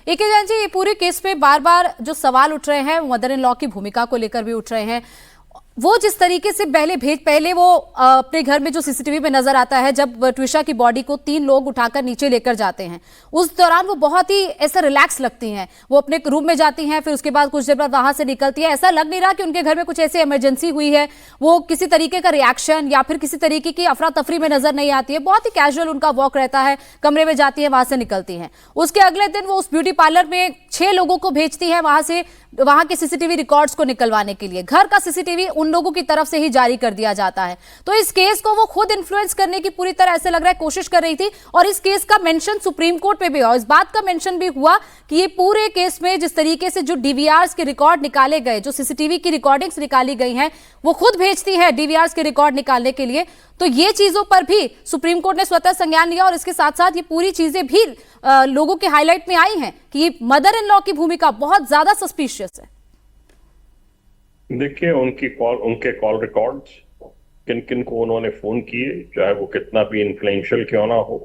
एक जान जी, ये पूरे केस में बार बार जो सवाल उठ रहे हैं मदर इन लॉ की भूमिका को लेकर भी उठ रहे हैं। वो जिस तरीके से पहले वो अपने घर में जो सीसीटीवी में नजर आता है, जब ट्विशा की बॉडी को 3 लोग उठाकर नीचे लेकर जाते हैं, उस दौरान वो बहुत ही ऐसा रिलैक्स लगती हैं। वो अपने रूम में जाती हैं, फिर उसके बाद कुछ देर बाद वहां से निकलती है। ऐसा लग नहीं रहा कि उनके घर में कुछ ऐसी इमरजेंसी हुई है। वो किसी तरीके का रिएक्शन या फिर किसी तरीके की अफरा तफरी में नजर नहीं आती है। बहुत ही कैजुअल उनका वॉक रहता है। कमरे में जाती है, वहां से निकलती हैं। उसके अगले दिन वो उस ब्यूटी पार्लर में 6 लोगों को भेजती है वहां के सीसीटीवी रिकॉर्ड्स को निकलवाने के लिए। घर का सीसीटीवी उन लोगों की तरफ से ही जारी कर दिया जाता है। तो इस केस को वो खुद इन्फ्लुएंस करने की पूरी तरह ऐसे लग रहा है कोशिश कर रही थी। और इस केस का मेंशन सुप्रीम कोर्ट में भी हुआ। इस बात का मेंशन भी हुआ कि ये पूरे केस में जिस तरीके से जो डीवीआरस के रिकॉर्ड निकाले गए, जो सीसीटीवी की रिकॉर्डिंग्स निकाली गई हैं, वो खुद भेजती है डीवीआरस के रिकॉर्ड निकालने के लिए। तो ये चीजों पर भी सुप्रीम कोर्ट ने स्वतः संज्ञान लिया और इसके साथ साथ ये पूरी चीजें भी लोगों के हाईलाइट में आई हैं कि ये मदर इन लॉ की भूमिका बहुत ज्यादा सस्पिशियस है। देखिए, उनके कॉल रिकॉर्ड्स, किन किन को उन्होंने फोन किए, चाहे वो कितना भी इन्फ्लुएंशियल क्यों ना हो,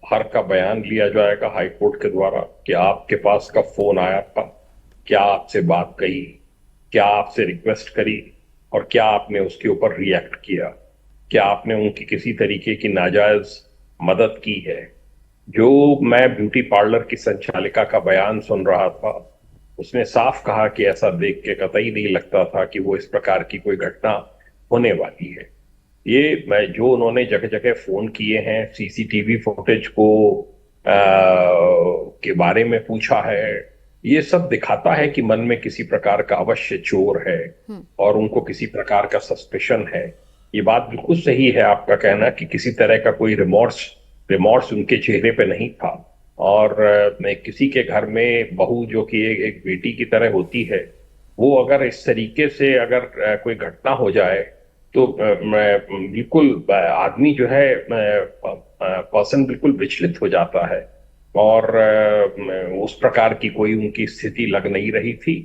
हर का बयान लिया जाएगा हाई कोर्ट के द्वारा कि आपके पास कब फोन आया था, क्या आपसे बात कही, क्या आपसे रिक्वेस्ट करी और क्या आपने उसके ऊपर रिएक्ट किया, क्या आपने उनकी किसी तरीके की नाजायज मदद की है। जो मैं ब्यूटी पार्लर की संचालिका का बयान सुन रहा था, उसने साफ कहा कि ऐसा देख के कतई नहीं लगता था कि वो इस प्रकार की कोई घटना होने वाली है। ये मैं जो उन्होंने जगह जगह फोन किए हैं, सीसीटीवी फुटेज को के बारे में पूछा है, ये सब दिखाता है कि मन में किसी प्रकार का अवश्य चोर है और उनको किसी प्रकार का सस्पेशन है। ये बात बिल्कुल सही है आपका कहना कि किसी तरह का कोई रिमॉर्स उनके चेहरे पे नहीं था। और मैं किसी के घर में बहू जो कि एक बेटी की तरह होती है, वो अगर इस तरीके से अगर कोई घटना हो जाए तो बिल्कुल आदमी जो है पर्सन बिल्कुल विचलित हो जाता है। और उस प्रकार की कोई उनकी स्थिति लग नहीं रही थी।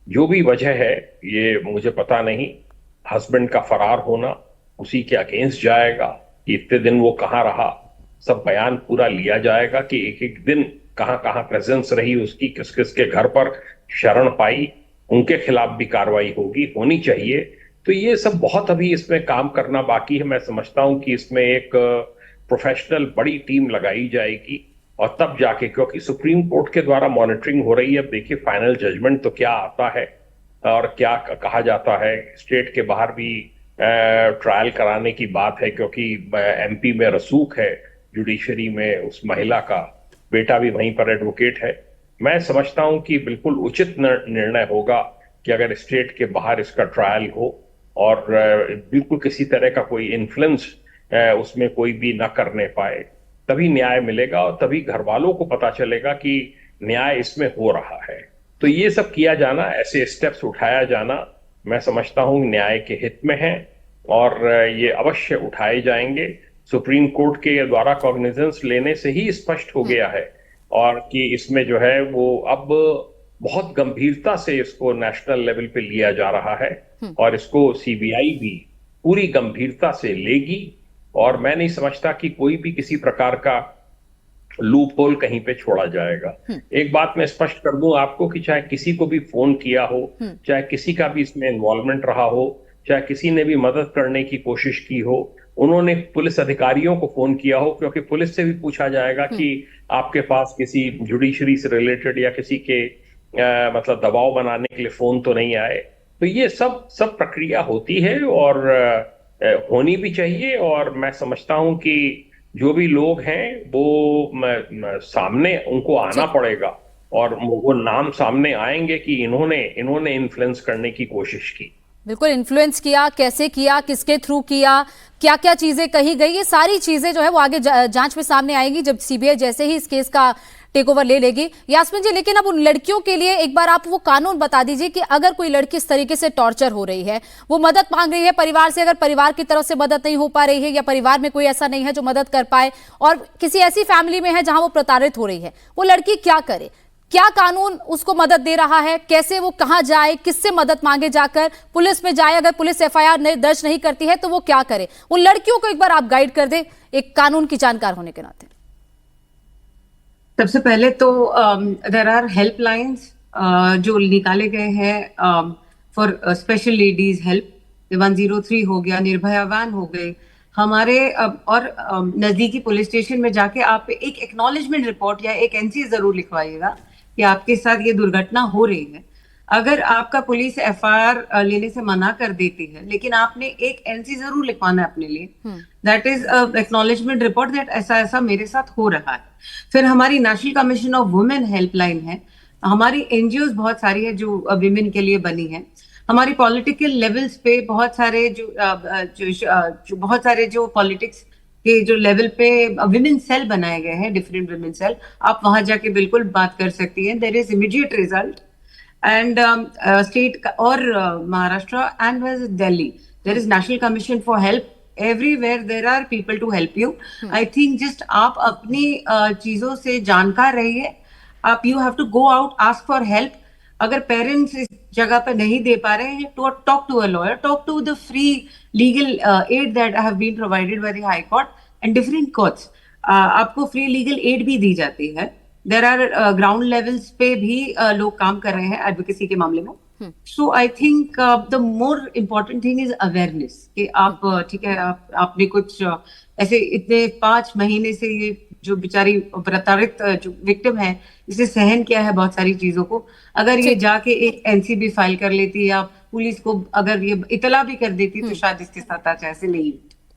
जो भी वजह है ये मुझे पता नहीं। हस्बैंड का फरार होना उसी के अगेंस्ट जाएगा कि इतने दिन वो कहाँ रहा, सब बयान पूरा लिया जाएगा कि एक एक दिन कहां कहां प्रेजेंस रही उसकी, किस किस के घर पर शरण पाई, उनके खिलाफ भी कार्रवाई होनी चाहिए। तो ये सब बहुत अभी इसमें काम करना बाकी है। मैं समझता हूं कि इसमें एक प्रोफेशनल बड़ी टीम लगाई जाएगी और तब जाके, क्योंकि सुप्रीम कोर्ट के द्वारा मॉनिटरिंग हो रही है। अब देखिए फाइनल जजमेंट तो क्या आता है और क्या कहा जाता है। स्टेट के बाहर भी ट्रायल कराने की बात है, क्योंकि एमपी में रसूख है, जुडिशरी में उस महिला का बेटा भी वहीं पर एडवोकेट है। मैं समझता हूं कि बिल्कुल उचित निर्णय होगा कि अगर स्टेट के बाहर इसका ट्रायल हो और बिल्कुल किसी तरह का कोई इन्फ्लुएंस उसमें कोई भी ना करने पाए, तभी न्याय मिलेगा और तभी घर वालों को पता चलेगा कि न्याय इसमें हो रहा है। तो ये सब किया जाना, ऐसे स्टेप्स उठाया जाना, मैं समझता हूं न्याय के हित में है और ये अवश्य उठाए जाएंगे। सुप्रीम कोर्ट के द्वारा कॉग्निजेंस लेने से ही स्पष्ट हो गया है और कि इसमें जो है वो अब बहुत गंभीरता से इसको नेशनल लेवल पे लिया जा रहा है और इसको सीबीआई भी पूरी गंभीरता से लेगी। और मैं नहीं समझता कि कोई भी किसी प्रकार का लूप होल कहीं पे छोड़ा जाएगा। एक बात मैं स्पष्ट कर दूं आपको कि चाहे किसी को भी फोन किया हो, चाहे किसी का भी इसमें इन्वॉल्वमेंट रहा हो, चाहे किसी ने भी मदद करने की कोशिश की हो, उन्होंने पुलिस अधिकारियों को फोन किया हो, क्योंकि पुलिस से भी पूछा जाएगा कि आपके पास किसी जुडिशरी से रिलेटेड या किसी के मतलब दबाव बनाने के लिए फोन तो नहीं आए। तो ये सब प्रक्रिया होती है और होनी भी चाहिए। और मैं समझता हूं कि जो भी लोग हैं वो सामने उनको आना पड़ेगा और वो नाम सामने आएंगे कि इन्होंने इन्फ्लुएंस करने की कोशिश की। बिल्कुल, इन्फ्लुएंस किया, कैसे किया, किसके थ्रू किया, क्या क्या चीजें कही गई, ये सारी चीजें जो है वो आगे जांच में सामने आएंगी जब सीबीआई जैसे ही इस केस का टेक ओवर ले लेगी। यास्मीन जी, लेकिन अब उन लड़कियों के लिए एक बार आप वो कानून बता दीजिए कि अगर कोई लड़की इस तरीके से टॉर्चर हो रही है, वो मदद मांग रही है परिवार से, अगर परिवार की तरफ से मदद नहीं हो पा रही है या परिवार में कोई ऐसा नहीं है जो मदद कर पाए और किसी ऐसी फैमिली में है जहां वो प्रताड़ित हो रही है, वो लड़की क्या करे? क्या कानून उसको मदद दे रहा है? कैसे वो कहां जाए, किससे मदद मांगे जाकर? पुलिस में जाए, अगर पुलिस एफआईआर दर्ज नहीं करती है तो वो क्या करे? उन लड़कियों को एक बार आप गाइड कर दे, एक कानून की जानकार होने के नाते। सबसे पहले तो देर आर हेल्पलाइंस जो निकाले गए हैं फॉर स्पेशल लेडीज हेल्प। 103 हो गया, निर्भया वैन हो गए हमारे और नजदीकी पुलिस स्टेशन में जाके आप एक एक्नॉलेजमेंट रिपोर्ट या एक एनसी जरूर लिखवाइएगा कि आपके साथ ये दुर्घटना हो रही है। अगर आपका पुलिस एफआईआर लेने से मना कर देती है, लेकिन आपने एक एनसी जरूर लिखवाना है अपने लिए, that is acknowledgement report that ऐसा ऐसा मेरे साथ हो रहा है। फिर हमारी national commission of women helpline है, हमारी एनजीओ बहुत सारी है जो विमेन के लिए बनी है। हमारी पॉलिटिकल लेवल्स पे बहुत सारे जो बहुत सारे जो पॉलिटिक्स के जो लेवल पे विमेन सेल बनाए गए हैं, डिफरेंट विमेन सेल, आप वहां जाके बिल्कुल बात कर सकती हैं। There is immediate result and state or Maharashtra and was Delhi. There is National Commission for Help. Everywhere there are people to help you. I think just आप अपनी चीजों से जानकार रहिए। आप you have to go out, ask for help. अगर parents इस जगह पर नहीं दे पा रहे हैं, तो talk to a lawyer, talk to the free legal aid that have been provided by the High Court and different courts. आपको फ्री लीगल एड भी दी जाती है। देर आर ग्राउंड लेवल्स पे भी लोग काम कर रहे हैं एडवोकेसी के मामले में। So I think the more important thing is awareness कि आप ठीक है, आपने कुछ ऐसे इतने 5 महीने से ये जो बेचारी प्रताड़ित जो विक्टिम है, इसे सहन किया है बहुत सारी चीजों को। अगर ये जाके एक एनसीबी फाइल कर लेती या पुलिस को अगर ये इतला भी कर देती तो शायद इसके साथ आज ऐसे नहीं।